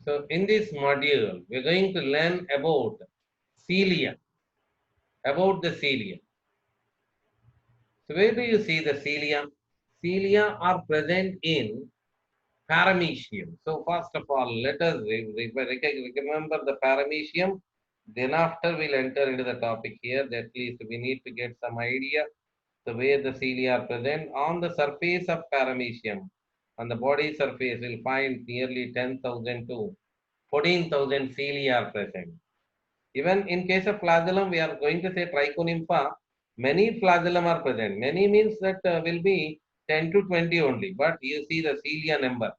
So in this module, we're going to learn about cilia, about the cilia. So where do you see the cilia? Cilia are present in paramecium. So first of all, let us remember the paramecium. Then after we'll enter into the topic here. That at least we need to get some idea the way the cilia are present on the surface of paramecium. On the body surface, we'll find nearly 10,000 to 14,000 cilia are present. Even in case of flagellum, we are going to say trichonympha. Many flagellum are present. Many means that will be 10 to 20 only. But you see the cilia number,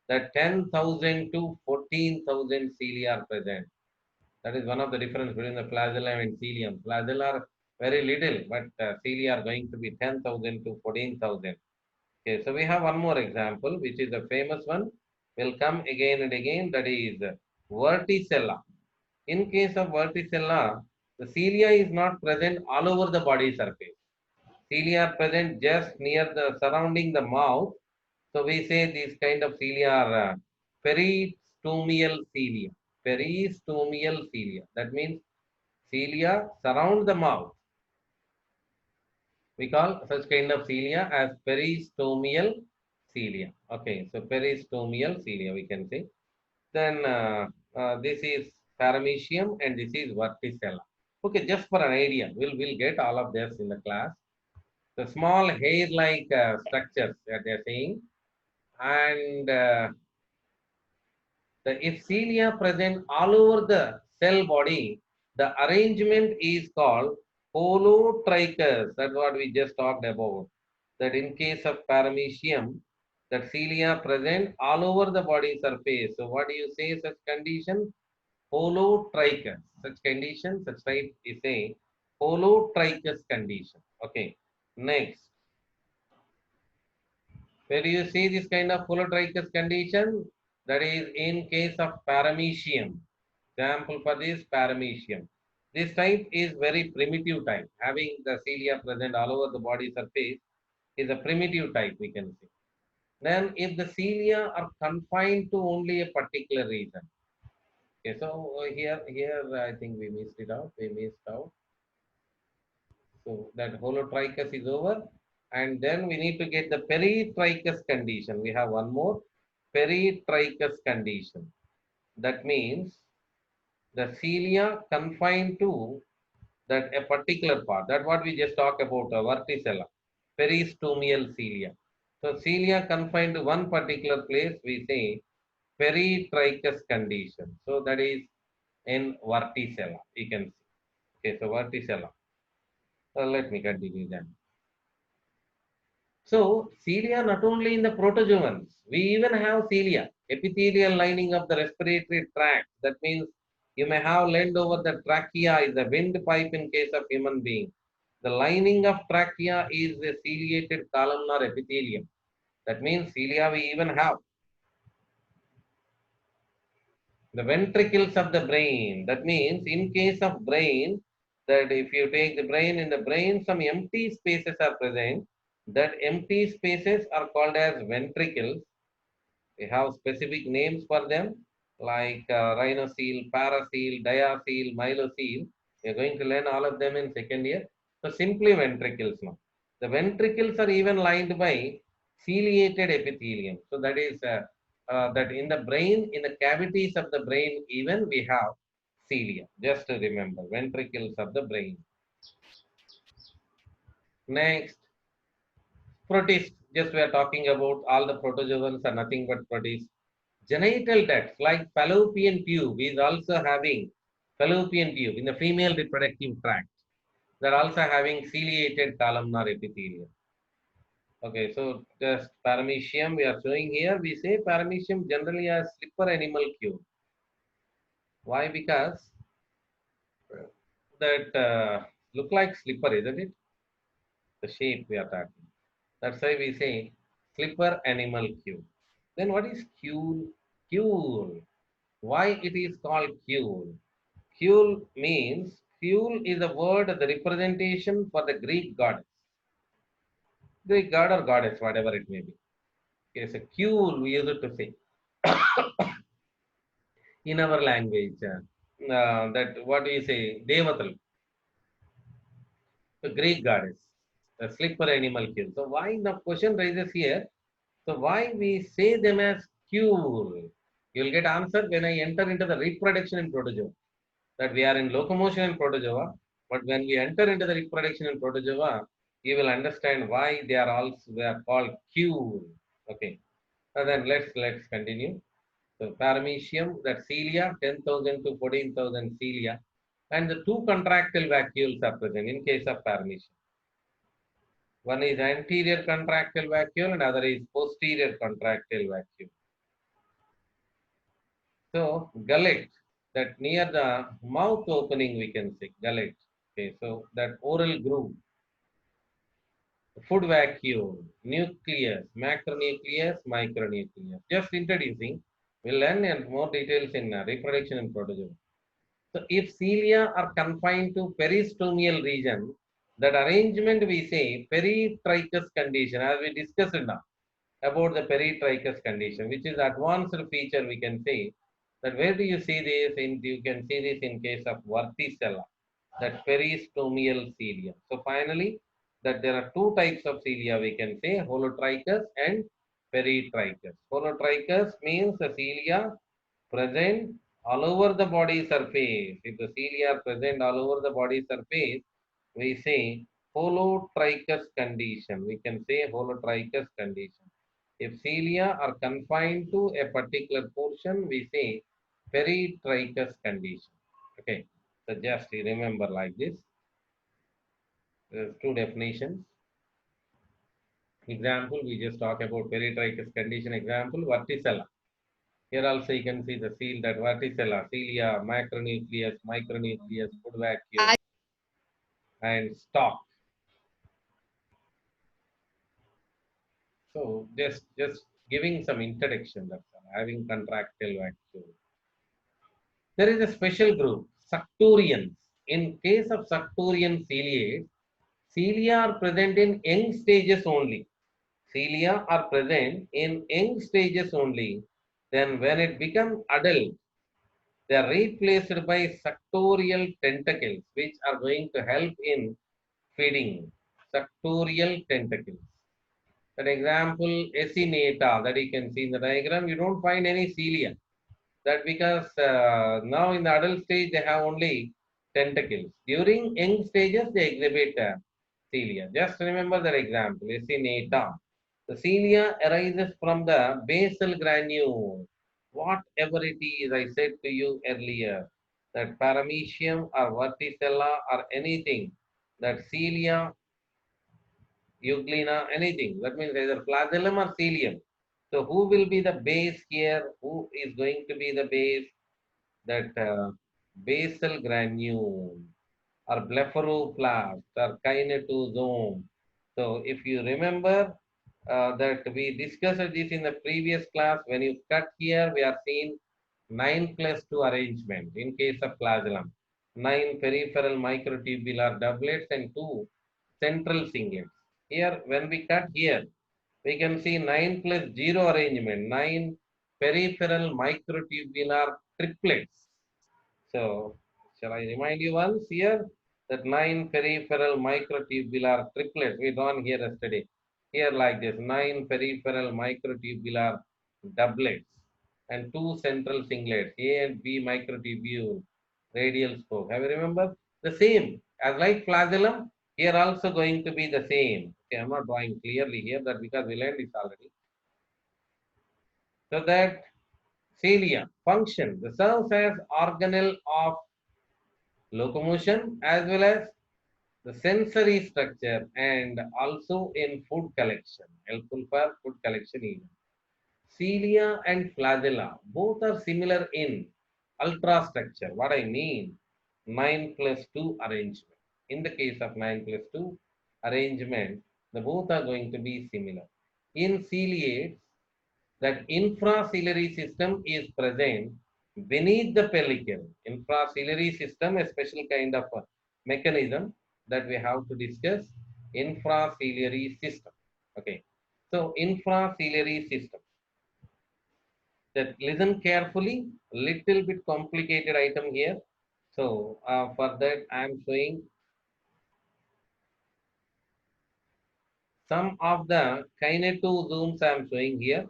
that 10,000 to 14,000 cilia are present. That is one of the difference between the flagellum and cilium. Flagella are very little, but cilia are going to be 10,000 to 14,000. Okay, so we have one more example, which is a famous one. Will come again and again. That is verticella. In case of verticella, the cilia is not present all over the body surface. Cilia are present just near the surrounding the mouth. So we say these kind of cilia are peristomial cilia. Peristomial cilia. That means cilia surround the mouth. We call such kind of cilia as peristomial cilia. Okay, so peristomial cilia we can say. Then this is paramecium and this is verticella. Okay, just for an idea, we'll get all of this in the class. The small hair-like structures that they are saying, and the if cilia present all over the cell body, the arrangement is called holotrichous. That's what we just talked about. That in case of paramecium, that cilia present all over the body surface. So what do you say such condition? Holotrichous. Such condition, such type is a holotrichous condition. Okay. Next, where do you see this kind of holotrichous condition? That is in case of paramecium. Example for this paramecium. This type is very primitive type. Having the cilia present all over the body surface is a primitive type, we can say. Then if the cilia are confined to only a particular region. Okay, so here I think we missed it out. We missed out. So that holotrichous is over. And then we need to get the peritrichous condition. We have one more peritrichous condition. That means the cilia confined to that a particular part. That what we just talked about, verticella, peristomial cilia. So cilia confined to one particular place, we say peritrichous condition. So that is in verticella, you can see. Okay, so verticella. Let me continue then. So cilia not only in the protozoans, we even have cilia, epithelial lining of the respiratory tract. That means you may have learned over the trachea is the windpipe in case of human being. The lining of trachea is the ciliated columnar epithelium. That means cilia we even have. The ventricles of the brain. That means in case of brain, that if you take the brain, in the brain some empty spaces are present. That empty spaces are called as ventricles. We have specific names for them like rhinocele, paracele, diacele, myelocele. We are going to learn all of them in second year. So simply ventricles now. The ventricles are even lined by ciliated epithelium. So that is that in the brain, in the cavities of the brain, even we have cilia. Just to remember, ventricles of the brain. Next, protists. Just we are talking about all the protozoans are nothing but protists. Genital ducts like fallopian tube is also having fallopian tube in the female reproductive tract. They're also having ciliated columnar epithelium. Okay, so just paramecium we are showing here. We say paramecium generally as slipper animal cube. Why? Because that look like slipper, isn't it? The shape we are talking. That's why we say slipper animal cube. Then what is cule? Cule. Why it is called cule? Cule means, cule is a word, the representation for the Greek goddess. Greek god or goddess, whatever it may be. Okay, so cule we use it to say. in our language. That what do you say? Devatal, the Greek goddess, the slipper animal kill. So why the question rises here? So why we say them as cure? You'll get answer when I enter into the reproduction in protozoa. That we are in locomotion in protozoa, but when we enter into the reproduction in protozoa, you will understand why they are called cure. Okay. And then let's continue. So paramecium, that cilia, 10,000 to 14,000 cilia, and the two contractile vacuoles are present in case of paramecium. One is anterior contractile vacuole and other is posterior contractile vacuole. So gullet, that near the mouth opening we can say gullet. Okay, so that oral groove, food vacuole, nucleus, macronucleus, micronucleus. Just introducing, we'll learn in more details in reproduction and protozoa. So if cilia are confined to peristomial region, that arrangement we say peritrichous condition, as we discussed now about the peritrichous condition, which is advanced feature we can say. That where do you see this? You can see this in case of Verticella, that peristomial cilia. So finally, that there are two types of cilia we can say, holotrichous and peritrichous. Holotrichous means the cilia present all over the body surface. If the cilia are present all over the body surface, we say holotrichous condition. We can say holotrichous condition. If cilia are confined to a particular portion, we say peritrichous condition. Okay, so just remember like this. There's two definitions. Example, we just talk about peritrichous condition. Example, Verticella. Here also you can see the seal, that Verticella, cilia, macronucleus, micronucleus, food vacuole, and stalk. So just giving some introduction, that's all, having contractile vacuole. There is a special group, Suctorians. In case of Suctorian ciliates, cilia are present in young stages only. Cilia are present in young stages only. Then when it becomes adult, they are replaced by suctorial tentacles, which are going to help in feeding. Suctorial tentacles. That example, Acinata, that you can see in the diagram, you don't find any cilia. That because now in the adult stage, they have only tentacles. During young stages, they exhibit cilia. Just remember that example, Acinata. The cilia arises from the basal granule. Whatever it is, I said to you earlier, that paramecium or verticella or anything, that cilia, euglena, anything. That means either flagellum or cilium. So who will be the base here? Who is going to be the base? That basal granule or blepharoplast or kinetosome. So if you remember that we discussed this in the previous class, when you cut here, we are seeing 9+2 arrangement in case of flagellum. 9 peripheral microtubular doublets and 2 central singlets. Here, when we cut here, we can see 9+0 arrangement, 9 peripheral microtubular triplets. So, shall I remind you once here that 9 peripheral microtubular triplets we drawn here yesterday. Here like this, 9 peripheral microtubular doublets and 2 central singlets, A and B microtubule, radial spoke. Have you remember? The same as like flagellum, here also going to be the same. Okay, I'm not drawing clearly here that because we learned this already. So that cilia function, the serves as organelle of locomotion as well as the sensory structure and also in food collection, helpful for food collection even. Cilia and flagella both are similar in ultrastructure. What I mean, 9+2 arrangement. In the case of 9+2 arrangement, the both are going to be similar. In ciliates, that infraciliary system is present beneath the pellicle. Infraciliary system, a special kind of mechanism that we have to discuss. Infraciliary system. Okay. So infraciliary system. That listen carefully, little bit complicated item here. So for that I am showing some of the kinetozooms I am showing here.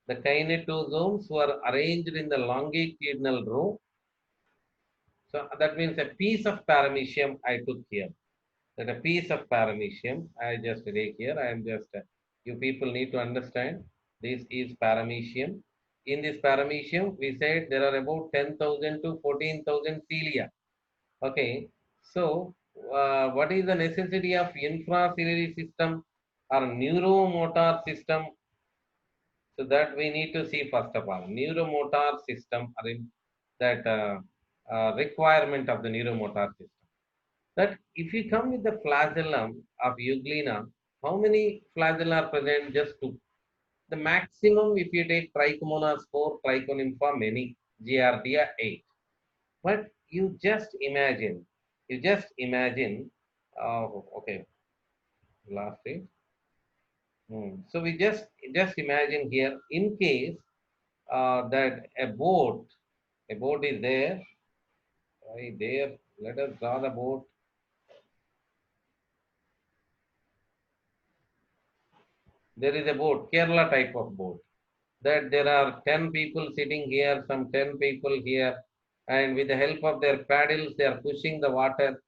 The kinetozooms were arranged in the longitudinal row. So that means a piece of paramecium I took here. That a piece of paramecium I just take here. I am just, you people need to understand this is paramecium. In this paramecium, we said there are about 10,000 to 14,000 cilia. Okay. So, what is the necessity of infraciliary system or neuromotor system? So that we need to see first of all, neuromotor system or in that requirement of the neuromotor system. That if you come with the flagellum of Euglena, how many flagella are present? Just two. The maximum, if you take Trichomonas 4, Trichonympha many, Giardia 8. But you just imagine, okay, last day. So we just imagine here, in case that a boat is there, right there. Let us draw the boat. There is a boat, Kerala type of boat. That there are 10 people sitting here, some 10 people here, and with the help of their paddles, they are pushing the water.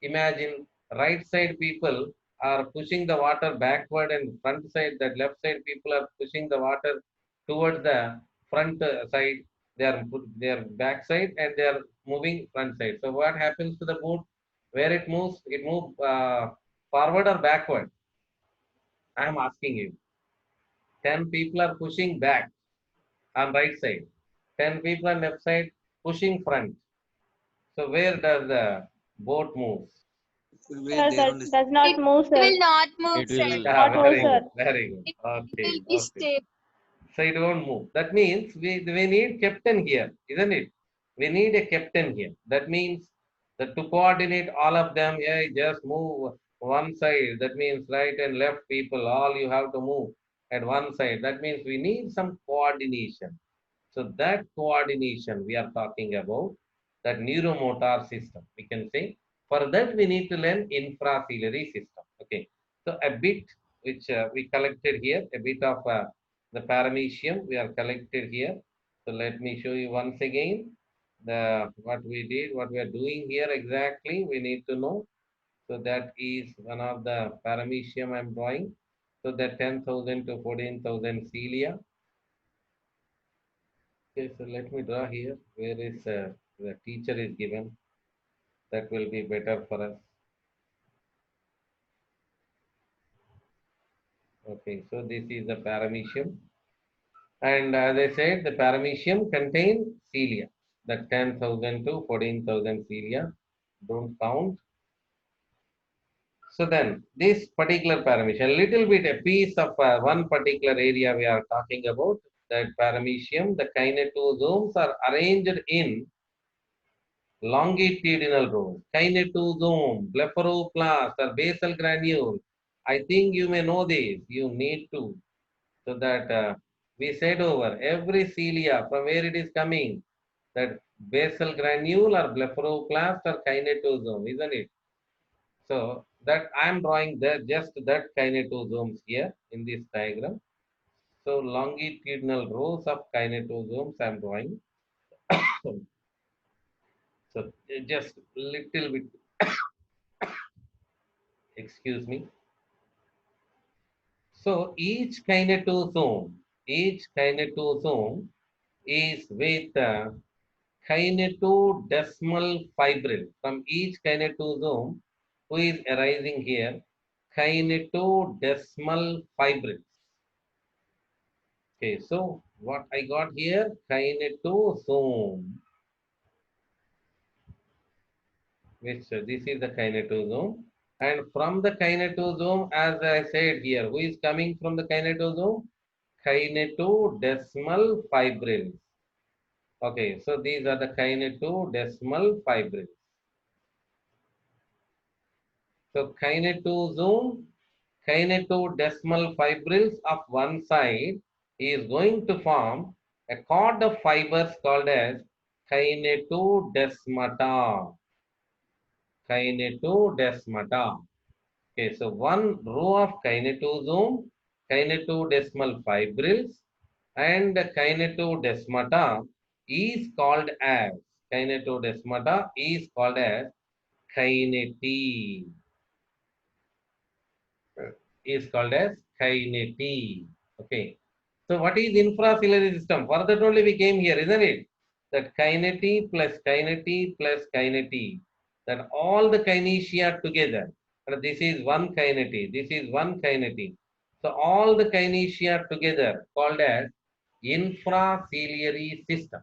Imagine right side people are pushing the water backward, and front side, that left side people are pushing the water towards the front side. They are their back side and they are moving front side. So what happens to the boat? Where it moves? It moves forward or backward? I am asking you. 10 people are pushing back on right side. 10 people on left side pushing front. So where does the boat move? It will be Sir, there that only. does not It move, sir. will not move, It sir. will Ah, Not move, very sir. good, very good. It Okay, will be okay. stable. So it won't move. That means we need captain here, isn't it? We need a captain here. That means that to coordinate all of them, yeah, just move one side. That means right and left people, all you have to move at one side. That means we need some coordination. So that coordination we are talking about, that neuromotor system, we can say. For that we need to learn infraciliary system. Okay. So a bit which we collected here, a bit of the paramecium we are collected here. So let me show you once again the what we did, what we are doing here exactly. We need to know. So that is one of the paramecium I'm drawing. So the 10,000 to 14,000 cilia. Okay, so let me draw here where is the teacher is given. That will be better for us. Okay, so this is the paramecium. And as I said, the paramecium contains cilia. The 10,000 to 14,000 cilia. Don't count. So then, this particular paramecium, a little bit, a piece of one particular area we are talking about, that paramecium, the kinetosomes are arranged in longitudinal rows, kinetosome, blepharoplast, or basal granule. I think you may know this. You need to. So that we said over every cilia from where it is coming, that basal granule or blepharoplast or kinetosome, isn't it? So that I am drawing the just that kinetosomes here in this diagram. So longitudinal rows of kinetosomes I am drawing. So just little bit, excuse me. So each kinetosome is with kinetodesmal fibril. From each kinetosome, who is arising here, kinetodesmal fibril. Okay, so what I got here, kinetosome, which this is the kinetosome. And from the kinetosome, as I said here, who is coming from the kinetosome? Kinetodesmal fibrils. Okay, so these are the kinetodesmal fibrils. So kinetodesmal fibrils of one side is going to form A cord of fibers called as kinetodesmata. Kinetodesmata. Okay, so one row of kinetosome, kinetodesmal fibrils, and kinetodesmata is called as kinety. Is called as kinety. Okay. So what is infraciliary system? For that only we came here, isn't it? That kinety plus kinety plus kinety. That all the kinesia together. And this is one kinety. This is one kinety. So all the kinesia together called as infraciliary system.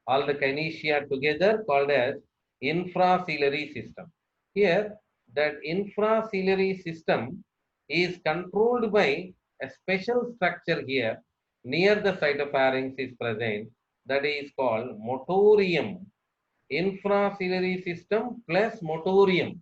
All the kinesia together called as infraciliary system. Here, that infraciliary system is controlled by a special structure here near the cytopharynx is present, that is called motorium. Infraciliary system plus motorium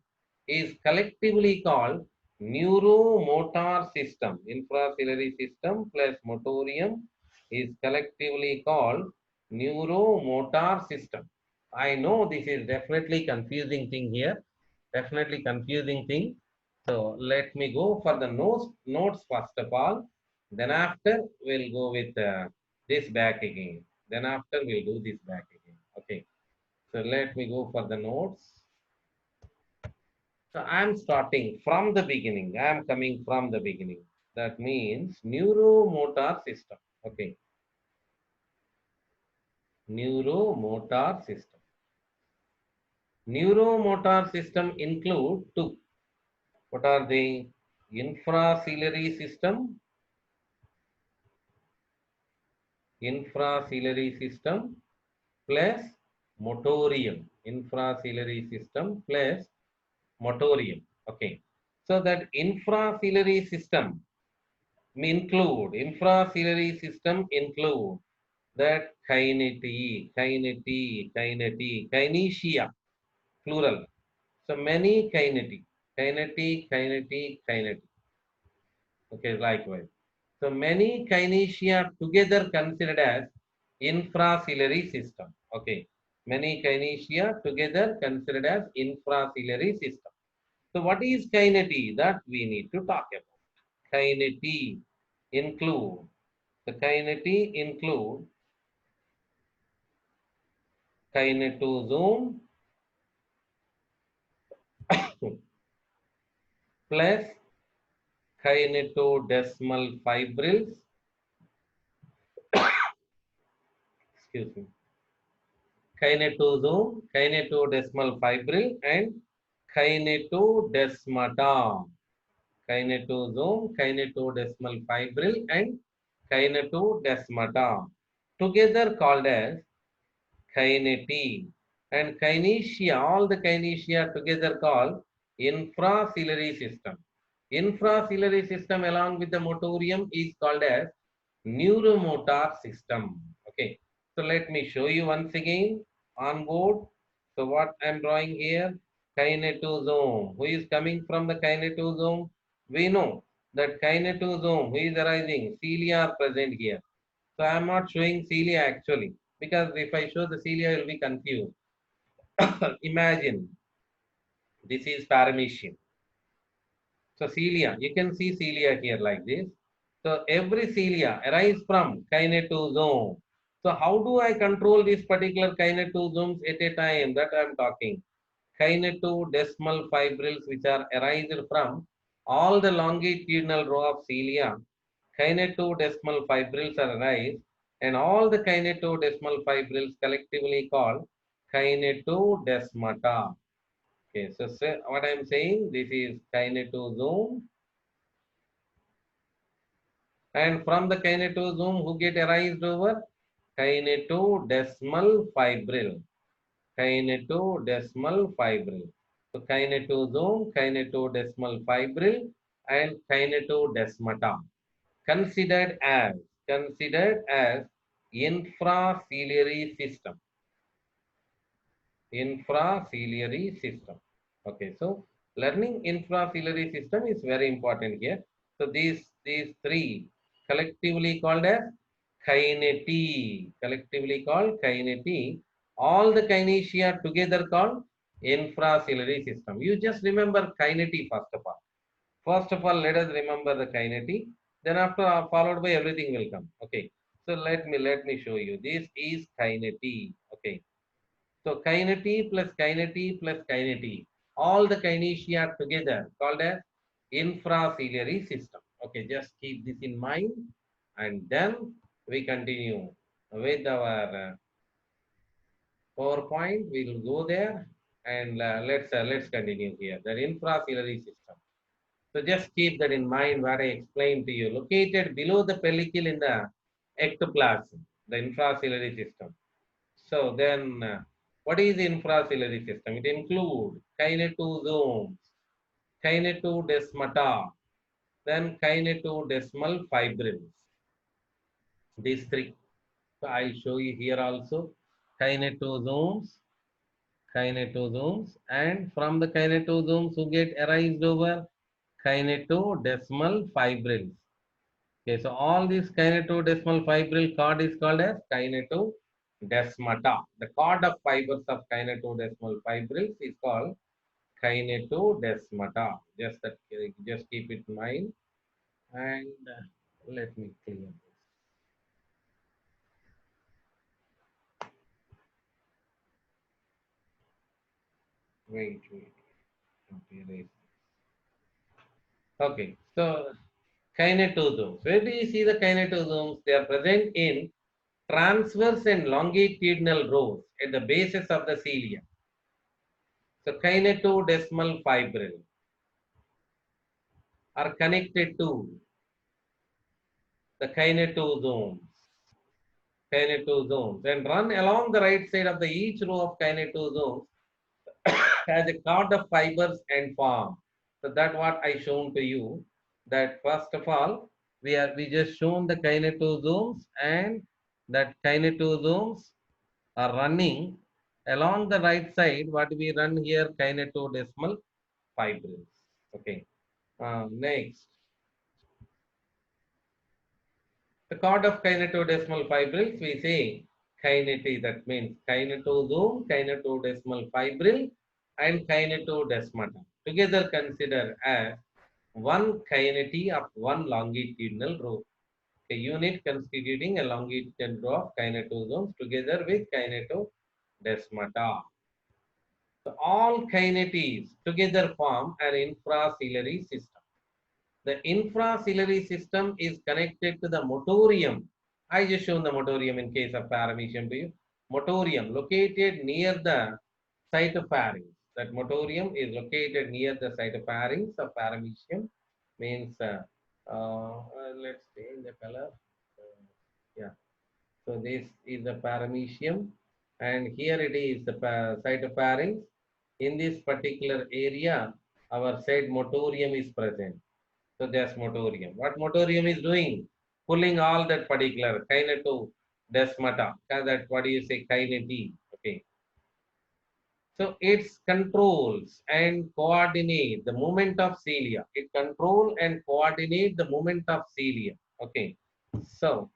is collectively called neuromotor system. Infraciliary system plus motorium is collectively called neuromotor system. I know this is definitely confusing thing here. Definitely confusing thing. So let me go for the notes first of all. Then after we'll go with this back again. Then after we'll do this back again. Okay. So let me go for the notes. So I'm starting from the beginning. I'm coming from the beginning. That means neuromotor system. Okay. Neuromotor system. Neuromotor system include two. What are they? Infraciliary system. Infraciliary system plus motorium. Infraciliary system plus motorium. Okay. So that infraciliary system infraciliary system include that kinesia, plural. So many kinety. Okay, likewise. So many kinesia together considered as infraciliary system. Okay, many kinesia together considered as infraciliary system. So what is kinety? That we need to talk about. Kinety include the kinety include kinetosome plus kinetodesmal fibrils, excuse me, kinetosome, kinetodesmal fibril, and kinetodesmata. Kinetosome, kinetodesmal fibril, and kinetodesmata. Together called as kinety. And kinesia, all the kinesia together called infraciliary system. Infraciliary system along with the motorium is called as neuromotor system. Okay, so let me show you once again on board. So what I'm drawing here, kinetosome. Who is coming from the kinetosome? We know that kinetosome, who is arising? Cilia are present here. So I am not showing cilia actually, because if I show the cilia, you will be confused. Imagine this is paramecium. So cilia, you can see cilia here like this. So every cilia arises from kinetosome. So how do I control these particular kinetosomes at a time? That I am talking. Kinetodesmal fibrils which are arised from all the longitudinal row of cilia. Kinetodesmal fibrils are arise, and all the kinetodesmal fibrils collectively called kinetodesmata. Okay, so what I am saying, this is kinetosome, and from the kinetosome who get arised over kinetodesmal fibril. Kinetodesmal fibril. So kinetosome, kinetodesmal fibril, and kinetodesmata considered as infraciliary system. Infraciliary system. Okay, so learning infraciliary system is very important here. So these three collectively called as Kineti, collectively called kineti. All the kinesia together called infraciliary system. You just remember kineti first of all. First of all, let us remember the kineti. Then after followed by everything will come. Okay. So let me show you. This is kineti. Okay. So kineti plus kineti plus kineti. All the kinesia together called as infraciliary system. Okay, just keep this in mind, and then we continue with our PowerPoint. We will go there, and let's continue here. The infraciliary system. So just keep that in mind what I explained to you. Located below the pellicle in the ectoplasm, the infraciliary system. So then, what is the infraciliary system? It includes kinetosomes, kinetodesmata, then kinetodesmal fibrils. These three. So I show you here also kinetosomes, and from the kinetosomes who get arised over kinetodesmal fibrils. Okay, so all these kinetodesmal fibril cord is called as kinetodesmata. The cord of fibers of kinetodesmal fibrils is called kinetodesmata. Just keep it in mind, and let me clear this. Wait. Okay, right. Okay, so kinetosomes. Where do you see the kinetosomes? They are present in transverse and longitudinal rows at the bases of the cilia. So kinetodesmal fibril are connected to the kinetosomes and run along the right side of the each row of kinetosomes as a cord of fibers and form. So that what I shown to you, that first of all we just shown the kinetosomes, and that kinetosomes are running along the right side. What we run here, kinetodesmal fibrils. Okay. Next, the cord of kinetodesmal fibrils, we say kinety, that means kinetosome, kinetodesmal fibril, and kinetodesmata. Together consider as one kinety of one longitudinal row. A unit constituting a longitudinal row of kinetosomes together with kinetodesmata. So all kinetes together form an infraciliary system. The infraciliary system is connected to the motorium. I just shown the motorium in case of paramecium to you. Motorium located near the cytopharynx. That motorium is located near the cytopharynx of paramecium. Means, let's change the color. Yeah. So this is the paramecium, and here it is the cytopharynx. In this particular area, our said motorium is present. So there's motorium. What motorium is doing? Pulling all that particular kinetodesmata. That what do you say? Kinety. Okay. So it controls and coordinate the movement of cilia. It control and coordinate the movement of cilia. Okay. So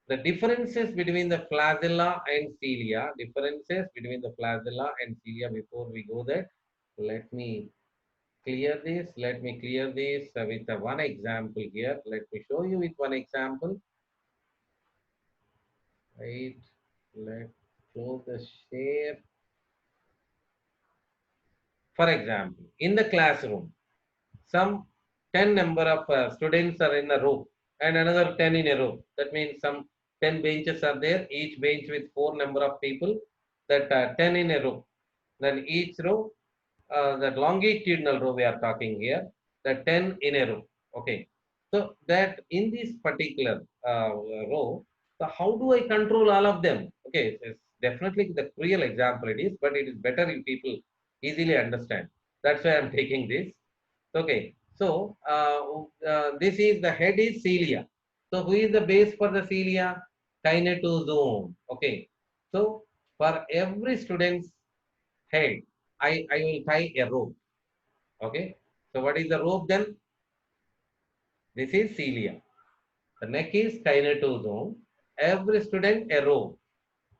the differences between the flagella and cilia. Differences between the flagella and cilia. Before we go there, let me clear this. Let me clear this with one example here. Let me show you with one example. Right. Let's close the share. For example, in the classroom, some 10 number of students are in a row and another 10 in a row. That means some 10 benches are there, each bench with 4 number of people, that 10 in a row. Then each row, that longitudinal row we are talking here, the 10 in a row. Okay. So that in this particular row, so how do I control all of them? Okay, it's definitely the real example it is, but it is better if people easily understand. That's why I'm taking this. Okay, so this is the head is cilia. So who is the base for the cilia? Kinetosome. Okay, so for every student's head, I will tie a rope. Okay, so what is the rope then? This is cilia. The neck is kinetosome. Every student a rope.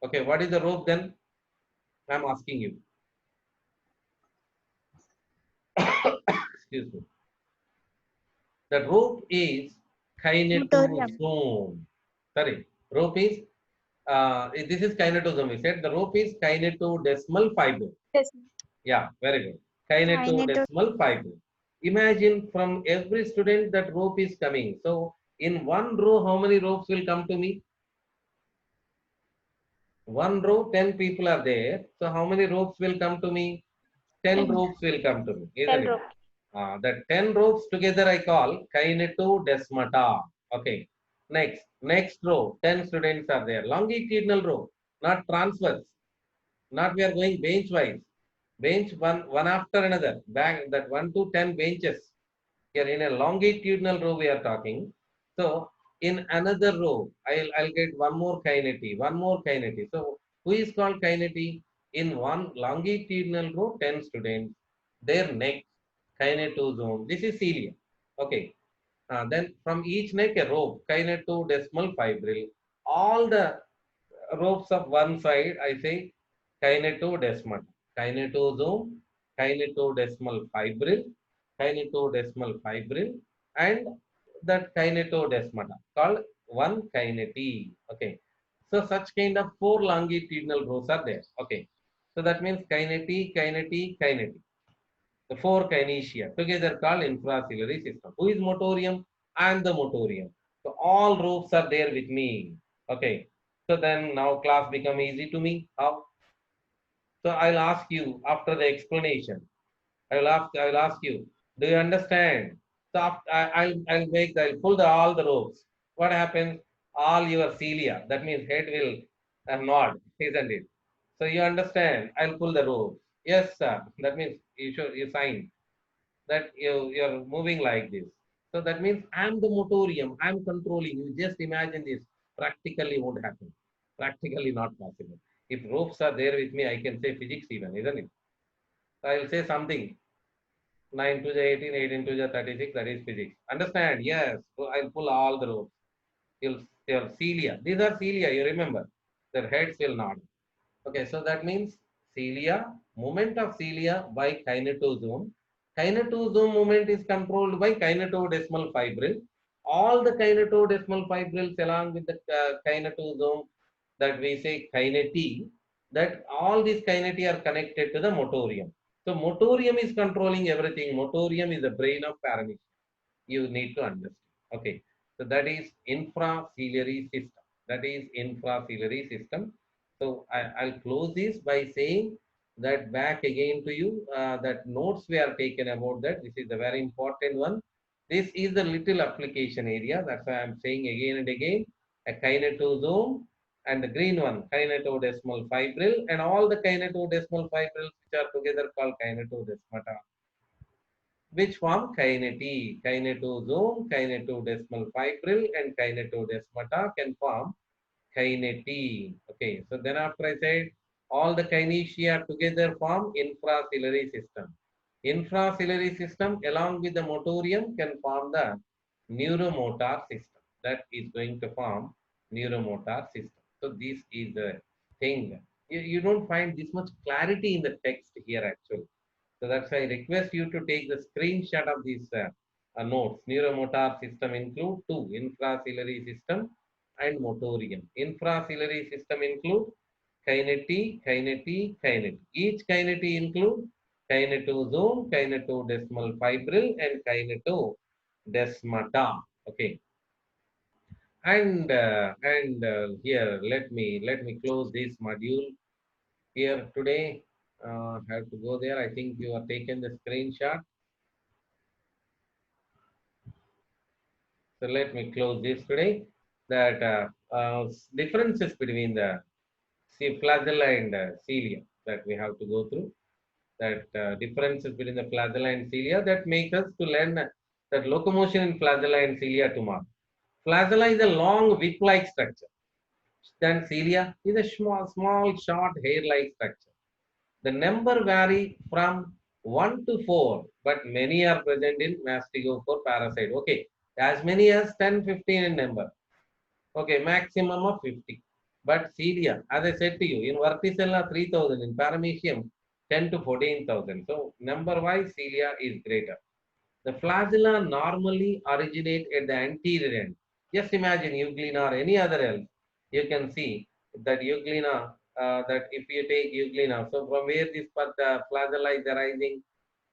Okay, what is the rope then? I'm asking you. Excuse me. The rope is Motorium. kinetosome. Sorry, rope is this is kinetosome. We said the rope is kinetodesmal fiber. Yes. Yeah, very good. Kineto. Kinetodesmal fiber. Imagine from every student that rope is coming. So in one row, how many ropes will come to me? One row, 10 people are there. So how many ropes will come to me? 10 10. ropes will come to me, isn't 10 it? rope. The 10 ropes together I call kinetodesmata. Okay. Next row, 10 students are there. Longitudinal row, not transverse. Not we are going bench wise. Bench one after another. Back that 1 to 10 benches. Here in a longitudinal row we are talking. So in another row, I'll get one more kinety, one more kinety. So who is called kinety? In one longitudinal row, 10 students. Their neck, kinetosome. This is cilia. Okay. Then from each neck a rope, kinetodesmal fibril. All the ropes of one side, I say kinetodesmal. Kinetosome, kinetodesmal fibril, and that kinetodesmata called one kinety. Okay. So such kind of four longitudinal rows are there. Okay. So that means kinety. The four kinesia together called infraciliary system. Who is motorium? I am the motorium. So all ropes are there with me. Okay. So then now class become easy to me. How? So I'll ask you after the explanation. I'll ask you. Do you understand? So after, I'll pull all the ropes. What happens? All your cilia. That means head will nod, isn't it? So you understand? I'll pull the ropes. Yes, sir. That means you sign that you're moving like this. So that means I'm the motorium, I'm controlling. You just imagine this. Practically won't happen. Practically not possible. If ropes are there with me, I can say physics even, isn't it? So I'll say something. 9 to the 18, 18 to the 36, that is physics. Understand? Yes. So I'll pull all the ropes. You'll cilia. These are cilia, you remember. Their heads will nod. Okay, so that means cilia, movement of cilia by kinetosome. Kinetosome movement is controlled by kinetodesmal fibril. All the kinetodesmal fibrils along with the kinetosome that we say kinety, that all these kinety are connected to the motorium. So motorium is controlling everything. Motorium is the brain of paramecium. You need to understand. Okay, so that is infraciliary system. That is infraciliary system. So I'll close this by saying that back again to you that notes we are taken about that. This is a very important one. This is the little application area. That's why I'm saying again and again a kinetosome and the green one kinetodesmal fibril and all the kinetodesmal fibrils which are together called kinetodesmata which form kinety, kinetosome, kinetodesmal fibril, and kinetodesmata can form kinety. Okay, so then after I said all the kinesia together form infraciliary system. Infraciliary system along with the motorium can form the neuromotor system. That is going to form neuromotor system. So this is the thing. You don't find this much clarity in the text here actually. So that's why I request you to take the screenshot of these notes. Neuromotor system include two, infraciliary system and motorium. Infraciliary system include kinety. Each kinety include kinetosome, kinetodesmal fibril, and kinetodesmata. Okay. And here let me close this module here today. Have to go there. I think you have taken the screenshot. So let me close this today. That differences between the flagella and cilia that we have to go through. That differences between the flagella and cilia that make us to learn that locomotion in flagella and cilia tomorrow. Flagella is a long whip-like structure. Then cilia is a small, short hair-like structure. The number vary from 1 to 4, but many are present in mastigophore parasite. Okay, as many as 10, 15 in number. Okay, maximum of 50. But cilia, as I said to you, in Verticella 3000, in Paramecium 10 to 14,000. So number wise, cilia is greater. The flagella normally originate at the anterior end. Just imagine Euglena or any other else. You can see that Euglena, that if you take Euglena, so from where this flagella is arising,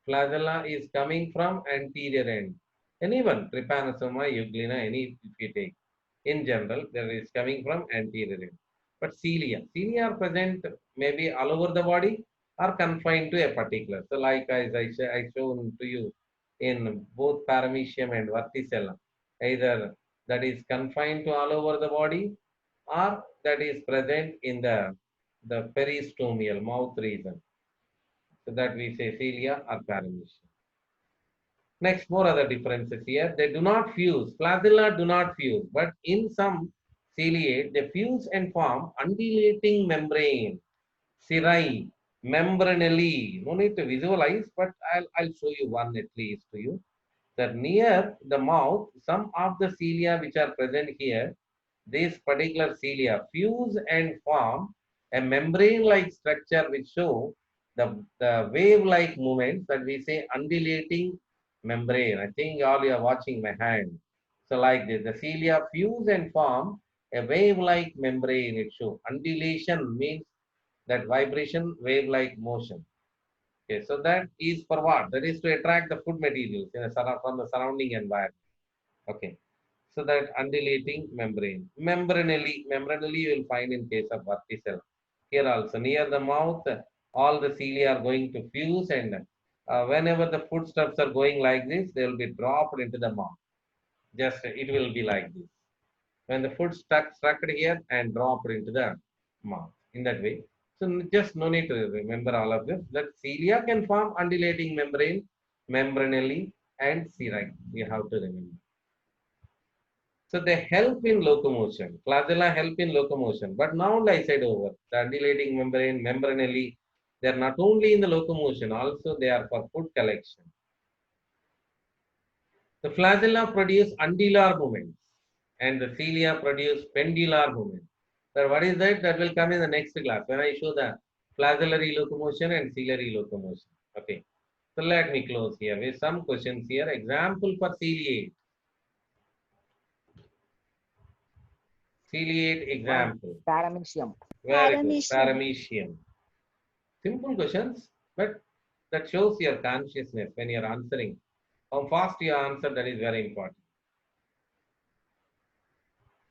flagella is coming from anterior end. And even Trypanosoma, Euglena, any if you take. In general, there is coming from anterior end. But cilia are present maybe all over the body or confined to a particular. So like as I shown to you in both paramecium and verticella, either that is confined to all over the body or that is present in the peristomial mouth region. So that we say cilia or paramecium. Next, more other differences here. They do not fuse. Flagella do not fuse, but in some ciliate, they fuse and form undulating membrane, cirri, membranelli. No need to visualize, but I'll show you one at least to you. That near the mouth, some of the cilia which are present here, these particular cilia fuse and form a membrane-like structure which show the wave-like movements that we say undulating membrane. I think all you are watching my hand. So like this, the cilia fuse and form a wave-like membrane. It shows undulation means that vibration, wave-like motion. Okay, so that is for what? That is to attract the food materials from the surrounding environment. Okay, so that undulating membrane. Membranelli you will find in case of verticella. Here also near the mouth, all the cilia are going to fuse, and whenever the foodstuffs are going like this, they will be dropped into the mouth. Just it will be like this. When the food struck here and dropped into the mouth in that way. So just no need to remember all of this. That cilia can form undulating membrane, membranelli, and cirri. You have to remember. So they help in locomotion. Flagella help in locomotion. But now I said over the undulating membrane, membranelli, they are not only in the locomotion, also they are for food collection. The flagella produce undular movements and the cilia produce pendular movements. So what is that? That will come in the next class when I show the flagellary locomotion and ciliary locomotion. Okay. So let me close here with some questions here. Example for ciliate. Ciliate example. Paramecium. Very good. Paramecium. Paramecium. Simple questions, but that shows your consciousness when you're answering. How fast you answer, that is very important.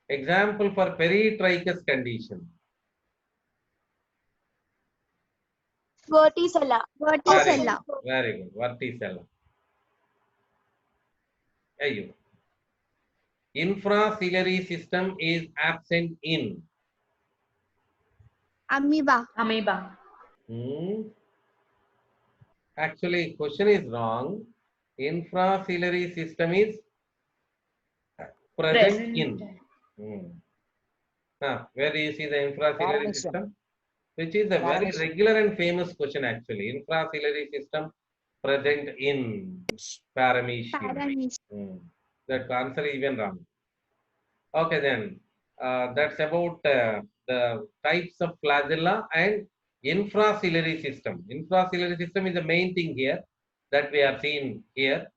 Example for peritrichous condition. Verticella. Verticella. Very good. Verticella. Ayyo. Infraciliary system is absent in. Amoeba. Amoeba. Actually, question is wrong. Infraciliary system is present in. Where do you see the infraciliary Paramecium. system? Which is a very Paramecium. regular and famous question actually. Infraciliary system present in paramecium. Paramecium. That answer is even wrong. Okay, then that's about the types of flagella and infraciliary system. Infraciliary system is the main thing here that we are seeing here.